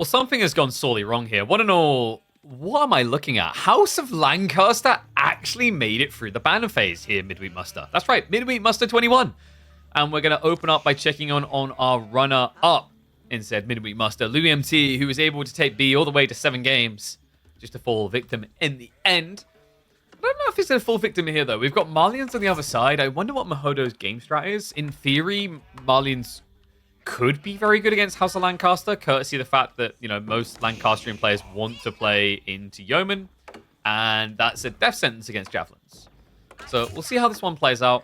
Well, something has gone sorely wrong here. Want to know, what am I looking at? House of Lancaster actually made it through the banner phase here, Midweek Muster. That's right, Midweek Muster 21. And we're going to open up by checking on our runner-up in said Midweek Muster, El.loueMT, who was able to take B all the way to 7 games, just to fall victim in the end. I don't know if he's a full victim here, though. We've got Marlians on the other side. I wonder what Mahodo's game strat is. In theory, Marlians could be very good against House of Lancaster, courtesy of the fact that, you know, most Lancastrian players want to play into Yeoman, and that's a death sentence against Javelins. So we'll see how this one plays out.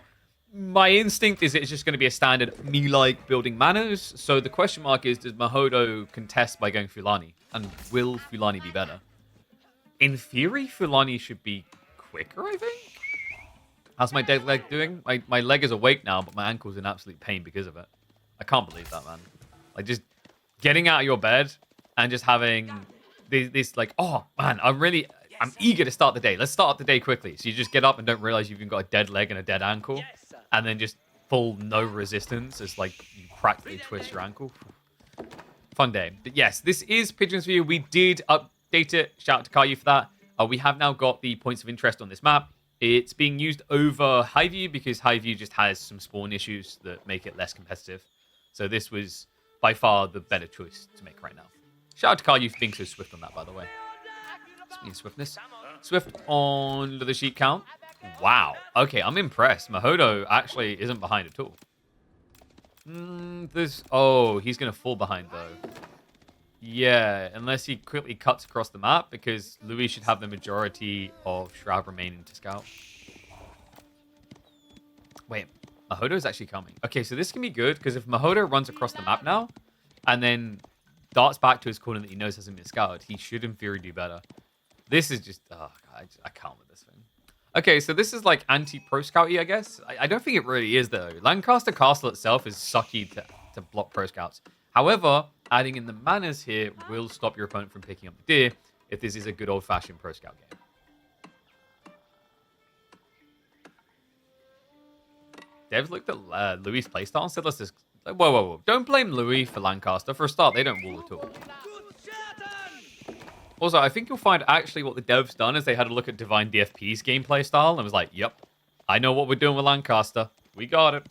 My instinct is it's just going to be a standard me-like building manners, so the question mark is, does Mahodo contest by going Fulani? And will Fulani be better? In theory, Fulani should be quicker, I think? How's my dead leg doing? My leg is awake now, but my ankle's in absolute pain because of it. I can't believe that, man. Like, just getting out of your bed and just having this like, oh, man, I'm eager to start the day. Let's start the day quickly. So you just get up and don't realize you've even got a dead leg and a dead ankle. And then just full no resistance as, like, you practically twist your ankle. Fun day. But yes, this is Pigeon's View. We did update it. Shout out to Caillou for that. We have now got the points of interest on this map. It's being used over Highview because Highview just has some spawn issues that make it less competitive. So this was by far the better choice to make right now. Shout out to Caillou for being so swift on that, by the way. Speaking of swiftness. Swift on the sheet count. Wow. Okay, I'm impressed. Mahodo actually isn't behind at all. Oh, he's going to fall behind, though. Yeah, unless he quickly cuts across the map, because Louis should have the majority of Shroud remaining to scout. Wait, Mahodo's actually coming. Okay, so this can be good, because if Mahodo runs across the map now, and then darts back to his corner that he knows hasn't been scouted, he should, in theory, do better. This is just... Oh, God, I can't with this thing. Okay, so this is like anti-pro scouty, I guess. I don't think it really is, though. Lancaster Castle itself is sucky to block pro scouts. However, adding in the manners here will stop your opponent from picking up the deer if this is a good old-fashioned pro scout game. Devs looked at Louis' playstyle and said, let's just... Whoa. Don't blame Louis for Lancaster. For a start, they don't wall at all. Also, I think you'll find actually what the devs done is they had a look at Divine DFP's gameplay style and was like, yep, I know what we're doing with Lancaster. We got it.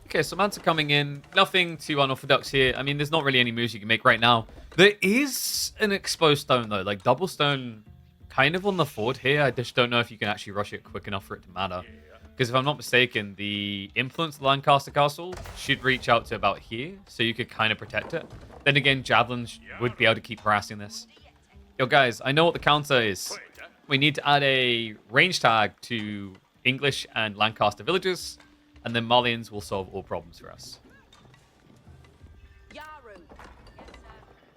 Okay, so Manta coming in. Nothing too unorthodox here. I mean, there's not really any moves you can make right now. There is an exposed stone, though. Like, double stone kind of on the fort here. I just don't know if you can actually rush it quick enough for it to matter. Because if I'm not mistaken, the influence of the Lancaster Castle should reach out to about here, so you could kind of protect it. Then again, Javelins would be able to keep harassing this. Yo, guys, I know what the counter is. We need to add a range tag to English and Lancaster villages, and then Marlians will solve all problems for us.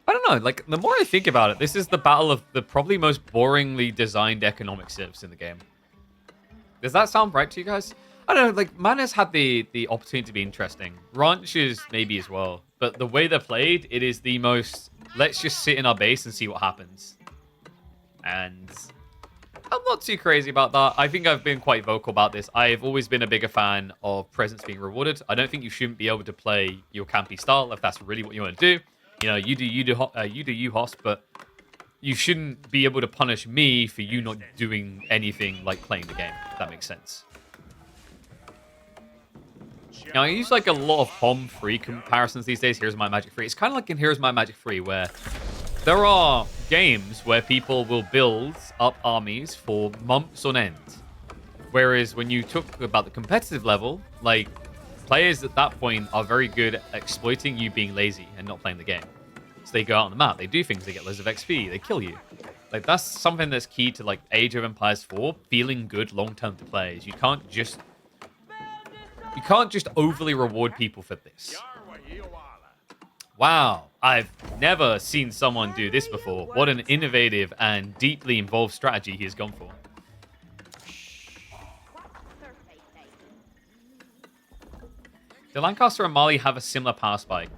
I don't know, like, the more I think about it, this is the battle of the probably most boringly designed economic civs in the game. Does that sound right to you guys? I don't know, like, Mana's had the opportunity to be interesting. Ranch is maybe as well. But the way they're played, it is the most, let's just sit in our base and see what happens. And I'm not too crazy about that. I think I've been quite vocal about this. I've always been a bigger fan of presence being rewarded. I don't think you shouldn't be able to play your campy style if that's really what you want to do. You know, you do host, but you shouldn't be able to punish me for you not doing anything like playing the game, if that makes sense. Now, I use like a lot of HOM free comparisons these days. Here's My Magic 3. It's kind of like in Here's My Magic 3, where there are games where people will build up armies for months on end. Whereas when you talk about the competitive level, like, players at that point are very good at exploiting you being lazy and not playing the game. So they go out on the map, they do things, they get loads of XP, they kill you. Like, that's something that's key to, like, Age of Empires 4, feeling good long-term to play. Is you can't just overly reward people for this. Wow, I've never seen someone do this before. What an innovative and deeply involved strategy he has gone for. Do Lancaster and Mali have a similar power spike?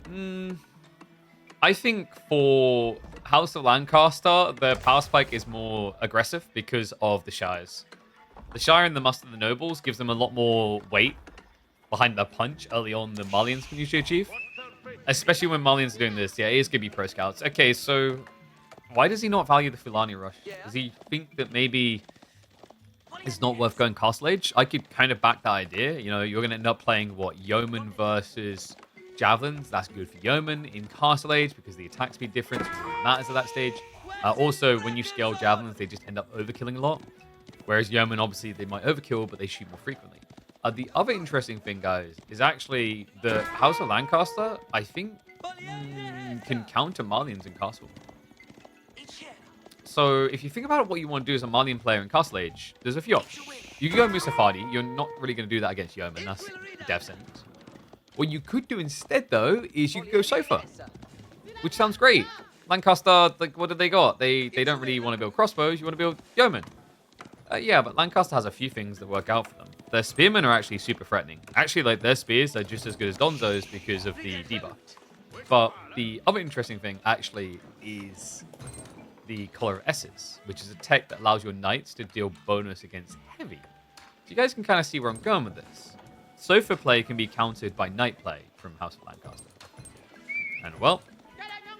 I think for House of Lancaster, the power spike is more aggressive because of the Shires. The Shire and the Muster of the Nobles gives them a lot more weight behind their punch early on than Malians can usually achieve. Especially when Malians are doing this. Yeah, it is going to be pro scouts. Okay, so why does he not value the Fulani rush? Does he think that maybe it's not worth going Castle Age? I could kind of back that idea. You know, you're going to end up playing, what, Yeoman versus Javelins. That's good for Yeoman in Castle Age because the attack speed difference really matters at that stage. Also, when you scale Javelins, they just end up overkilling a lot. Whereas Yeoman, obviously, they might overkill, but they shoot more frequently. The other interesting thing, guys, is actually the House of Lancaster, I think, can counter Malians in Castle. So if you think about what you want to do as a Malian player in Castle Age, there's a few options. You can go Musafadi. You're not really going to do that against Yeoman. That's death sentence. What you could do instead, though, is you could go Sofa, which sounds great. Lancaster, like, what do they got? They don't really want to build crossbows. You want to build Yeoman. Yeah, but Lancaster has a few things that work out for them. Their spearmen are actually super threatening. Actually, like, their spears are just as good as Donzo's because of the debuff. But the other interesting thing, actually, is the Collar of S's, which is a tech that allows your knights to deal bonus against heavy. So you guys can kind of see where I'm going with this. Sofa play can be countered by knight play from House of Lancaster. And, well,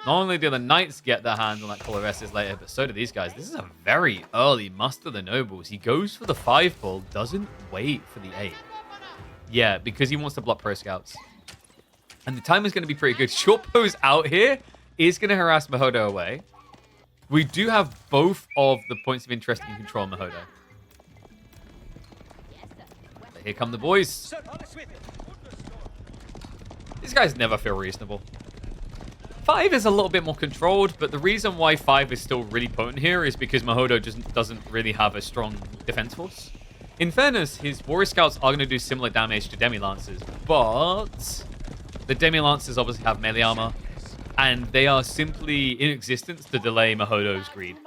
not only do the knights get their hands on that Collar of S's later, but so do these guys. This is a very early muster the nobles. He goes for the 5-pull, doesn't wait for the 8. Yeah, because he wants to block pro scouts. And the time is going to be pretty good. Short pose out here is going to harass Mahodo away. We do have both of the points of interest in control of Mahodo. Here come the boys. These guys never feel reasonable. 5 is a little bit more controlled, but the reason why 5 is still really potent here is because Mahodo just doesn't really have a strong defense force. In fairness, his Warrior Scouts are going to do similar damage to Demi Lancers, but the Demi Lancers obviously have melee armor, and they are simply in existence to delay Mahodo's greed.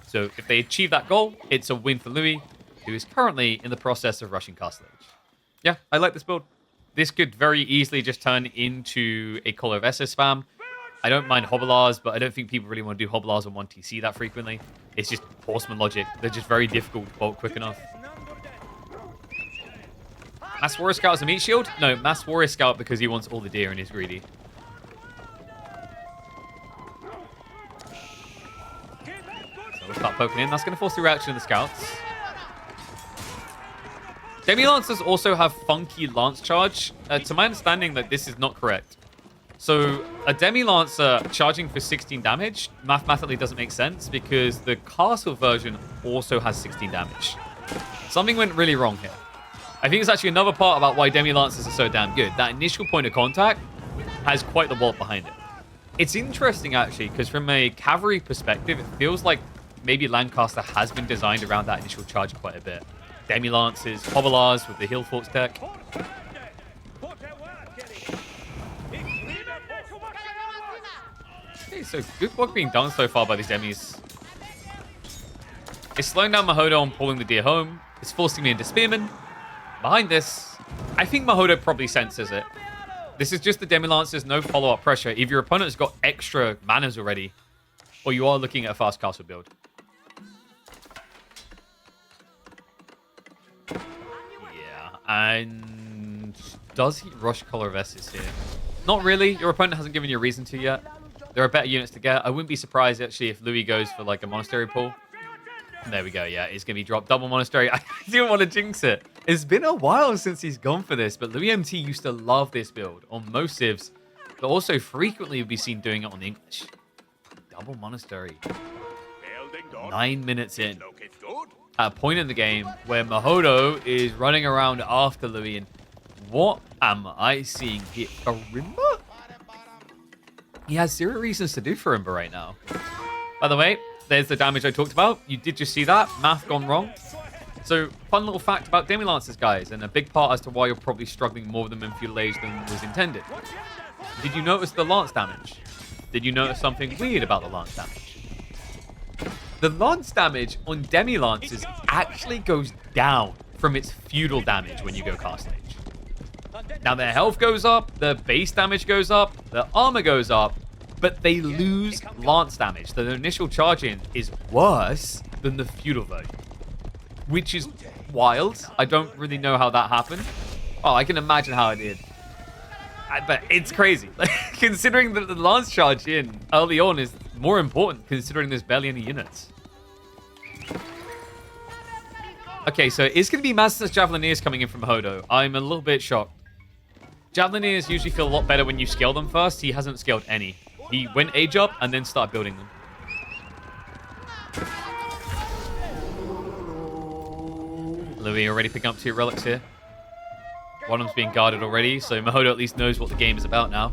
So if they achieve that goal, it's a win for Louis, who is currently in the process of rushing Castle Age. Yeah, I like this build. This could very easily just turn into a Collar of SS spam. I don't mind hobelars, but I don't think people really want to do hobelars on 1TC that frequently. It's just horseman logic. They're just very difficult to bolt quick enough. Mass Warrior Scout as a meat shield? No, Mass Warrior Scout because he wants all the deer and is greedy. So we'll start poking in. That's going to force the reaction of the scouts. Demi-Lancers also have funky lance charge. To my understanding, that this is not correct. So a Demi-Lancer charging for 16 damage mathematically doesn't make sense because the castle version also has 16 damage. Something went really wrong here. I think it's actually another part about why Demi-Lancers are so damn good. That initial point of contact has quite the vault behind it. It's interesting, actually, because from a cavalry perspective, it feels like maybe Lancaster has been designed around that initial charge quite a bit. Demi-Lancers, hovelars with the Hill Forts tech. Okay, so good work being done so far by these demis. It's slowing down Mahodo on pulling the deer home. It's forcing me into spearman. Behind this, I think Mahodo probably senses it. This is just the Demi-Lancers, no follow-up pressure. If your opponent has got extra manners already, or you are looking at a fast castle build. Yeah, and does he rush Collar of S's here? Not really. Your opponent hasn't given you a reason to yet. There are better units to get. I wouldn't be surprised, actually, if Louis goes for, like, a monastery pull. There we go, yeah. It's going to be dropped. Double monastery. I didn't want to jinx it. It's been a while since he's gone for this, but *loueMT used to love this build on most civs, but also frequently would be seen doing it on the English. Double monastery. 9 minutes in. At a point in the game where Mahodo is running around after Louis, and what am I seeing here? Farimba? He has 0 reasons to do Farimba right now. By the way, there's the damage I talked about. You did just see that. Math gone wrong. So, fun little fact about Demi-Lancers, guys, and a big part as to why you're probably struggling more with them in Feudal Age than was intended. Did you notice the lance damage? Did you notice something weird about the lance damage? The lance damage on Demi-Lancers actually goes down from its feudal damage when you go Castle Age. Now, their health goes up, their base damage goes up, their armor goes up, but they lose lance damage. So their initial charge in is worse than the feudal version, which is wild. I don't really know how that happened. Oh, I can imagine how it did. But it's crazy. Considering that the lance charge in early on is more important, considering there's barely any units. Okay, so it's going to be Master's Javelineers coming in from Hodo. I'm a little bit shocked. Javelineers usually feel a lot better when you scale them first. He hasn't scaled any. He went age up and then started building them. Louis already picking up 2 relics here. One of them's being guarded already, so Mahodo at least knows what the game is about now.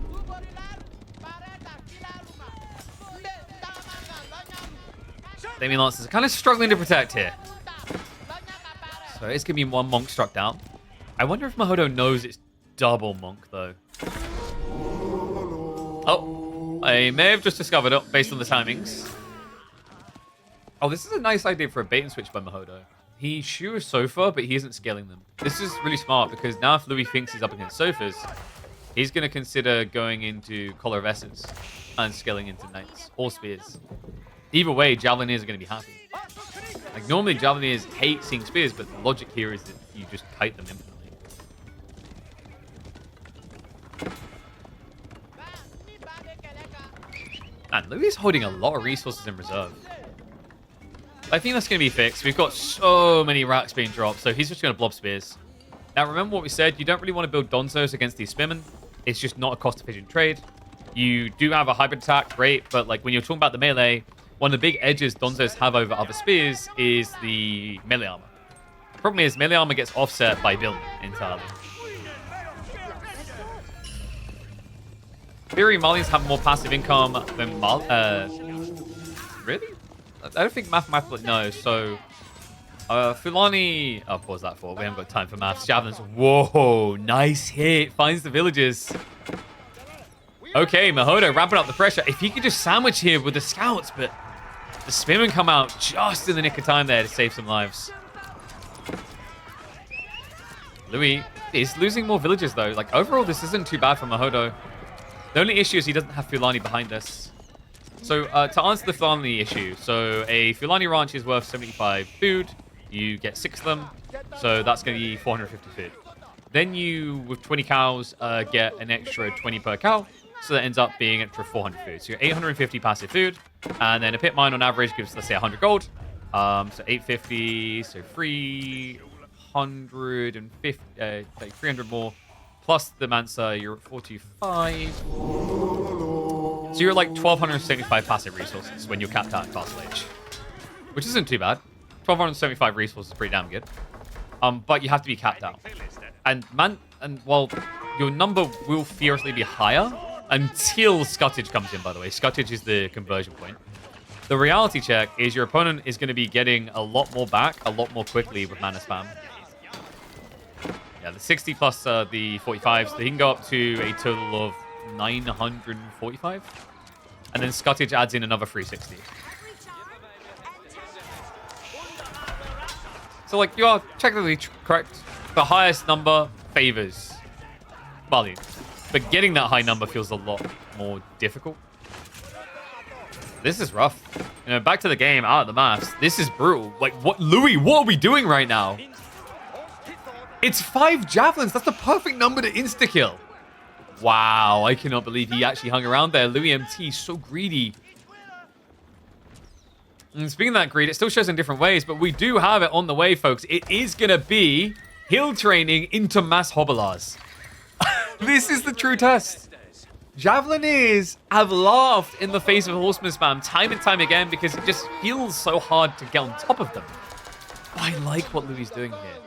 Damien Lancers are kind of struggling to protect here. So it's going to be 1 monk struck down. I wonder if Mahodo knows it's double monk, though. Oh, I may have just discovered it based on the timings. Oh, this is a nice idea for a bait and switch by Mahodo. He shoots Sofa, but he isn't scaling them. This is really smart because now if Louis thinks he's up against Sofas, he's going to consider going into Collar of Essence and scaling into Knights or Spears. Either way, Javelineers are going to be happy. Like, normally Javelineers hate seeing Spears, but the logic here is that you just kite them infinitely. Man, Louis is holding a lot of resources in reserve. I think that's going to be fixed. We've got so many racks being dropped, so he's just going to blob spears. Now, remember what we said. You don't really want to build Donzos against these spearmen. It's just not a cost-efficient trade. You do have a hybrid attack, great, but like when you're talking about the melee, one of the big edges Donzos have over other spears is the melee armor. The problem is melee armor gets offset by build entirely. Theory, Malians have more passive income than really? I don't think mathematically, no. So, Fulani, I'll pause that for. We haven't got time for maths. Javelins, whoa, nice hit. Finds the villagers. Okay, Mahodo ramping up the pressure. If he could just sandwich here with the scouts, but the spearmen come out just in the nick of time there to save some lives. Louis is losing more villagers though. Like overall, this isn't too bad for Mahodo. The only issue is he doesn't have Fulani behind us. So to answer the Fulani issue, so a Fulani ranch is worth 75 food. You get 6 of them, so that's going to be 450 food. Then you, with 20 cows, get an extra 20 per cow. So that ends up being extra 400 food. So you're 850 passive food. And then a pit mine on average gives, let's say, 100 gold. So 850, so 350, like 300 more. Plus the Mansa, you're at 425. So you're like 1,275 passive resources when you're capped out at Castle Age. Which isn't too bad. 1,275 resources is pretty damn good. But you have to be capped out. And while your number will theoretically be higher until Scuttage comes in, by the way. Scuttage is the conversion point. The reality check is your opponent is going to be getting a lot more back, a lot more quickly with mana spam. Yeah, the 60 plus the 45, so he can go up to a total of 945. And then Scuttage adds in another 360. So, like, you are technically correct. The highest number favors Bali. But getting that high number feels a lot more difficult. This is rough. You know, back to the game, out of the maths. This is brutal. Like, what, Louis, what are we doing right now? It's 5 javelins. That's the perfect number to insta-kill. Wow, I cannot believe he actually hung around there. El.loueMT, so greedy. And speaking of that greed, it still shows in different ways, but we do have it on the way, folks. It is going to be hill training into mass hobelars. This is the true test. Javelineers have laughed in the face of horseman spam time and time again because it just feels so hard to get on top of them. I like what Louis is doing here.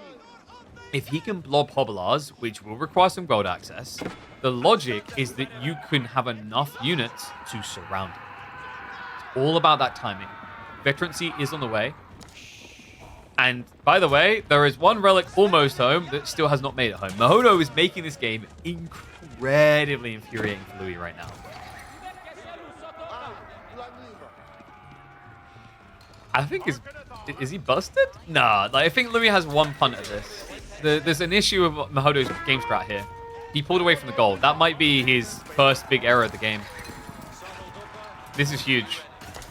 If he can blob hobelars, which will require some gold access, the logic is that you can have enough units to surround him. It's all about that timing. Veterancy is on the way. And by the way, there is one relic almost home that still has not made it home. Mahodo is making this game incredibly infuriating for Louis right now. I think is he busted? Nah, like, I think Louis has one punt at this. There's an issue with Mahodo's game strat here. He pulled away from the gold. That might be his first big error of the game. This is huge.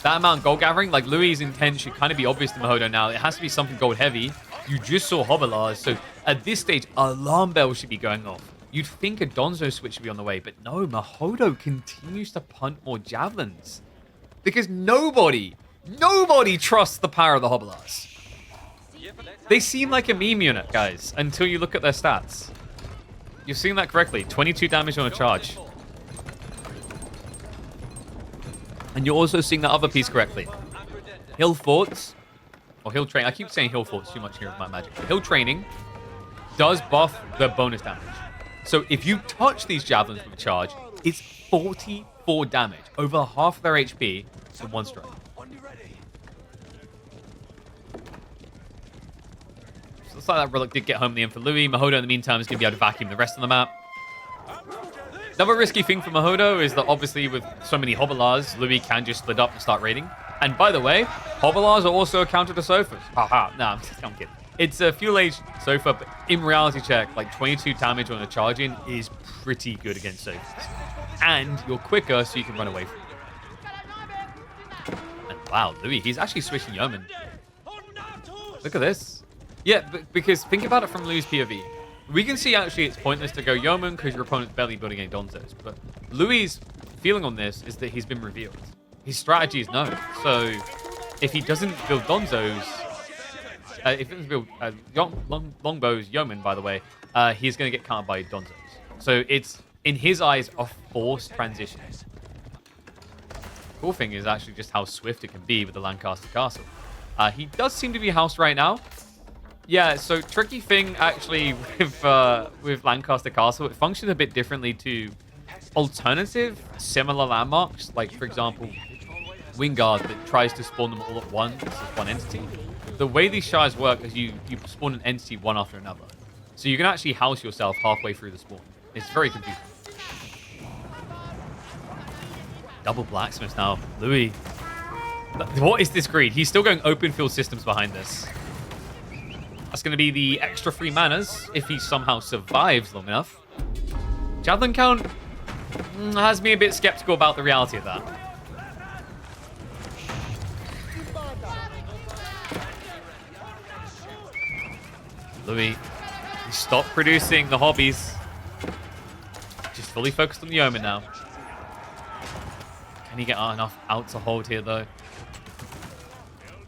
That amount of gold gathering, like Louis' intent should kind of be obvious to Mahodo now. It has to be something gold heavy. You just saw hobelars, so at this stage, alarm bells should be going off. You'd think a Donzo switch would be on the way, but no, Mahodo continues to punt more javelins. Because nobody trusts the power of the Hobelars. They seem like a meme unit, guys, until you look at their stats. You're seeing that correctly. 22 damage on a charge. And you're also seeing that other piece correctly. Hill forts, or hill train. I keep saying hill forts too much here with my magic. Hill training does buff the bonus damage. So if you touch these javelins with a charge, it's 44 damage. Over half their HP in one strike. So looks like that relic did get home in the end for Louis. Mahodo, in the meantime, is going to be able to vacuum the rest of the map. Another risky thing for Mahodo is that obviously with so many Hobelars, Louis can just split up and start raiding. And by the way, Hobelars are also a counter to Sofas. Haha, nah, I'm kidding. It's a fuel age Sofa, but in reality check, like 22 damage on a charge in is pretty good against Sofas. And you're quicker, so you can run away from it. And wow, Louis, he's actually switching Yeoman. Look at this. Yeah, because think about it from Louis' POV. We can see actually it's pointless to go Yeoman because your opponent's barely building any Donzos. But Louis' feeling on this is that he's been revealed. His strategy is known. So if he doesn't build Donzos, if he doesn't build Longbows, Yeoman, by the way, he's going to get countered by Donzos. So it's, in his eyes, a forced transition. Cool thing is actually just how swift it can be with the Lancaster Castle. He does seem to be housed right now. Yeah, so tricky thing actually with Lancaster Castle, it functions a bit differently to alternative similar landmarks, like for example, Wingard that tries to spawn them all at once as one entity. The way these shires work is you spawn an entity one after another. So you can actually house yourself halfway through the spawn. It's very confusing. Double blacksmiths now. Louis. What is this greed? He's still going open field systems behind this. That's going to be the extra 3 manas if he somehow survives long enough. Javelin count has me a bit skeptical about the reality of that. Louis, stop producing the hobbies. Just fully focused on the Yeoman now. Can he get enough out to hold here, though?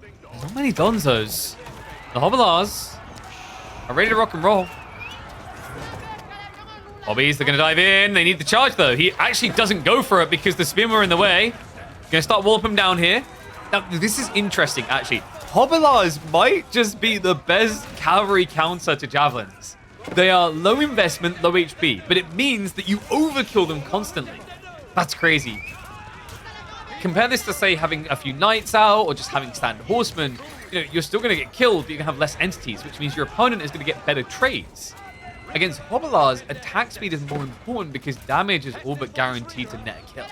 There's not many Donzos. The Hobelars are ready to rock and roll. Hobbies, they're going to dive in. They need the charge, though. He actually doesn't go for it because the spearmen are in the way. Going to start walloping him down here. Now, this is interesting, actually. Hobelars might just be the best cavalry counter to javelins. They are low investment, low HP, but it means that you overkill them constantly. That's crazy. Compare this to, say, having a few knights out or just having standard horsemen. You know, you're still going to get killed, but you can have less entities, which means your opponent is going to get better trades. Against Hobelars, attack speed is more important because damage is all but guaranteed to net a kill.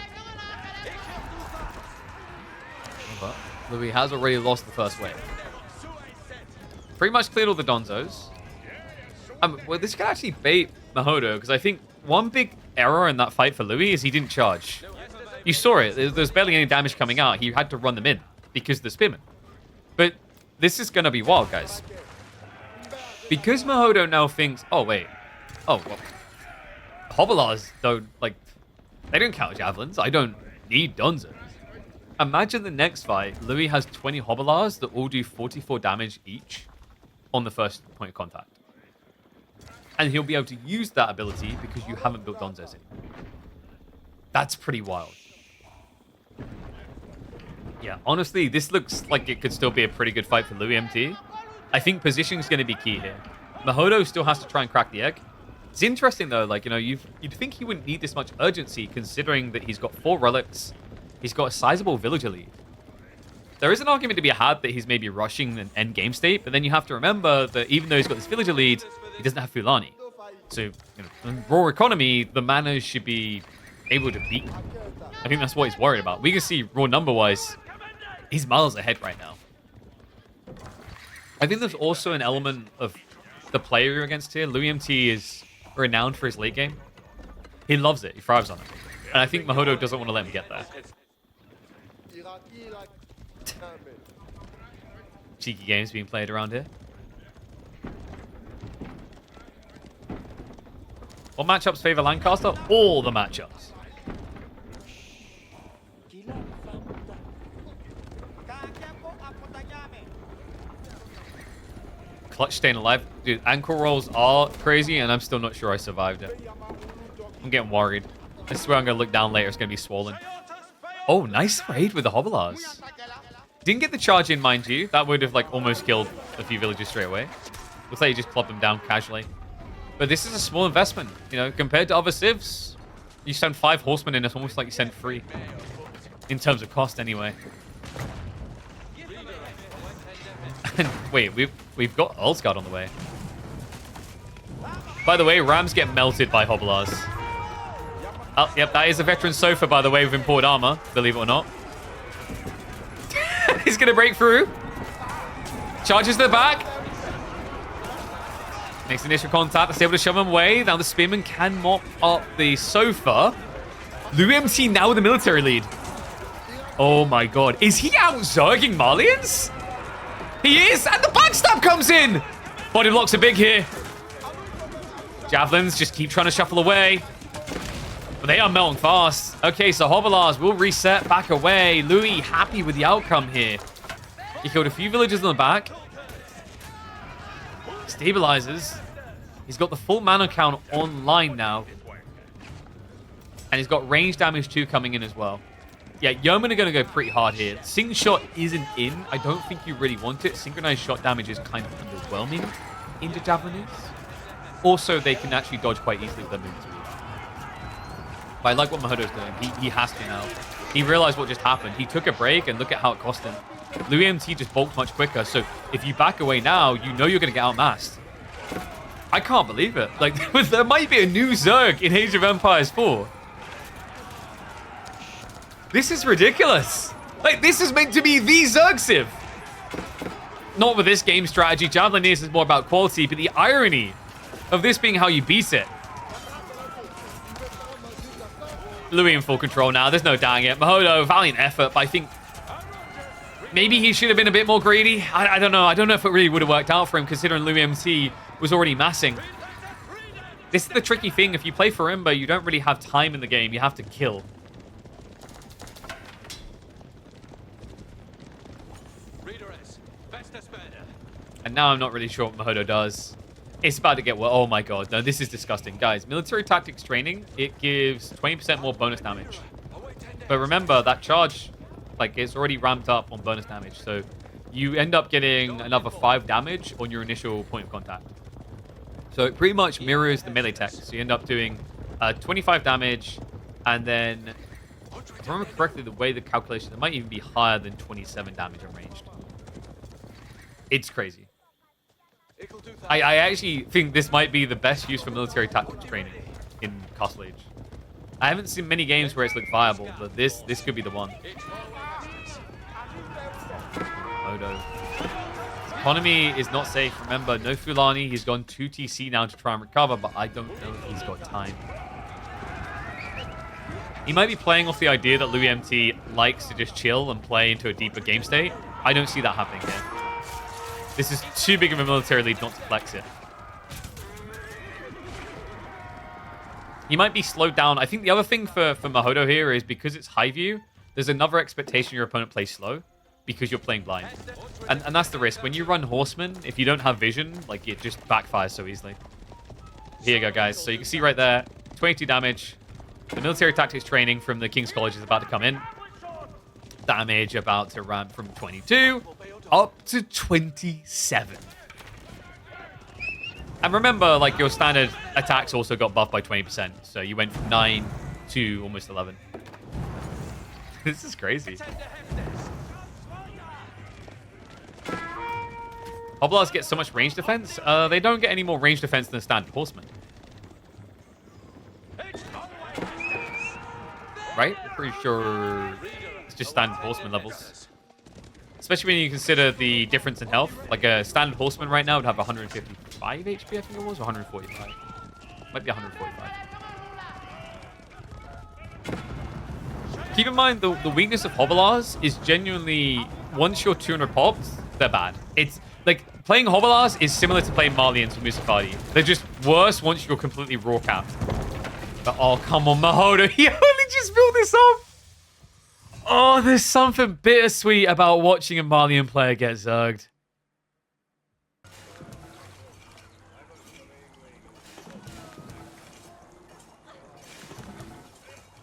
But Louis has already lost the first wave. Pretty much cleared all the Donzos. Well, this could actually bait Mahodo, because I think one big error in that fight for Louis is he didn't charge. You saw it. There's barely any damage coming out. He had to run them in because of the spearmen. But this is going to be wild, guys. Because Mahodo now thinks, oh, wait. Oh, well, Hobelars don't, like, they don't count javelins. I don't need Donzos. Imagine the next fight, Louis has 20 Hobelars that all do 44 damage each on the first point of contact. And he'll be able to use that ability because you haven't built Donzos in. That's pretty wild. Yeah, honestly, this looks like it could still be a pretty good fight for El.loueMT. I think positioning is going to be key here. Mahodo still has to try and crack the egg. It's interesting, though, like, you know, you'd think he wouldn't need this much urgency considering that he's got 4 relics. He's got a sizable villager lead. There is an argument to be had that he's maybe rushing an end game state, but then you have to remember that even though he's got this villager lead, he doesn't have Fulani. So, you know, in raw economy, the mana should be able to beat him. I think that's what he's worried about. We can see raw number-wise, he's miles ahead right now. I think there's also an element of the player you're against here. El.loueMT is renowned for his late game. He loves it. He thrives on it. And I think Mahodo doesn't want to let him get there. Cheeky games being played around here. What matchups favor Lancaster? All the matchups. Clutch staying alive. Dude, ankle rolls are crazy, and I'm still not sure I survived it. I'm getting worried. I swear I'm going to look down later. It's going to be swollen. Oh, nice raid with the hovelars. Didn't get the charge in, mind you. That would have, like, almost killed a few villagers straight away. Looks like you just clubbed them down casually. But this is a small investment. You know, compared to other civs, you send 5 horsemen in, it's almost like you send 3. In terms of cost, anyway. And wait, we've got Ulsgard on the way. By the way, Rams get melted by hovelars. Oh, yep, that is a veteran sofa, by the way, with imported armor, believe it or not. He's going to break through. Charges to the back. Makes initial contact. That's able to shove him away. Now the spearman can mop up the sofa. El.loueMT now with the military lead. Oh my god. Is he out zerging Malians? He is, and the backstab comes in. Body blocks are big here. Javelins just keep trying to shuffle away. But they are melting fast. Okay, so hovelars will reset back away. Louis happy with the outcome here. He killed a few villagers on the back. Stabilizes. He's got the full mana count online now. And he's got range damage too coming in as well. Yeah, Yeomen are going to go pretty hard here. Sing shot isn't in. I don't think you really want it. Synchronized shot damage is kind of underwhelming into Javeliners. Also, they can actually dodge quite easily with their movement speed. But I like what Mahodo's doing. He has to now. He realized what just happened. He took a break, and look at how it cost him. El.loueMT just bulked much quicker, so if you back away now, you know you're going to get outmassed. I can't believe it. Like, there might be a new Zerg in Age of Empires 4. This is ridiculous. Like, this is meant to be the Zerg Civ. Not with this game strategy. Javeliniers is more about quality, but the irony of this being how you beat it. Louis in full control now. There's no dying it. Mahodo, valiant effort, but I think maybe he should have been a bit more greedy. I don't know. I don't know if it really would have worked out for him, considering El.loueMT was already massing. This is the tricky thing. If you play Farimba, you don't really have time in the game. You have to kill. And now I'm not really sure what Mahodo does. It's about to get well. Oh my god. No, this is disgusting. Guys, military tactics training, it gives 20% more bonus damage. But remember, that charge, like, it's already ramped up on bonus damage. So you end up getting another 5 damage on your initial point of contact. So it pretty much mirrors the melee tech. So you end up doing 25 damage. And then, if I remember correctly, the way the calculation, it might even be higher than 27 damage on ranged. It's crazy. I actually think this might be the best use for military tactics training in Castle Age. I haven't seen many games where it's looked viable, but this could be the one. Odo. His economy is not safe. Remember, no Fulani. He's gone 2 TC now to try and recover, but I don't know if he's got time. He might be playing off the idea that El.loueMT likes to just chill and play into a deeper game state. I don't see that happening here. This is too big of a military lead not to flex it. He might be slowed down. I think the other thing for Mahodo here is because it's high view, there's another expectation your opponent plays slow because you're playing blind. And that's the risk. When you run horsemen, if you don't have vision, like, it just backfires so easily. Here you go, guys. So you can see right there, 22 damage. The military tactics training from the King's College is about to come in. Damage about to ramp from 22 up to 27. And remember, like, your standard attacks also got buffed by 20%. So you went from 9 to almost 11. This is crazy. Hoblars get so much range defense. They don't get any more range defense than standard horsemen. Right? Pretty sure it's just standard horseman levels. Especially when you consider the difference in health. Like, a standard horseman right now would have 155 HP, I think it was, or 145. Might be 145. Keep in mind, the weakness of hovelars is genuinely, once you're 200 popped, they're bad. It's, like, playing hobelars is similar to playing Marlians with Musafadi. They're just worse once you're completely raw capped. But oh, come on, Mahodo. He only just built this up. Oh, there's something bittersweet about watching a Marlian player get zerged.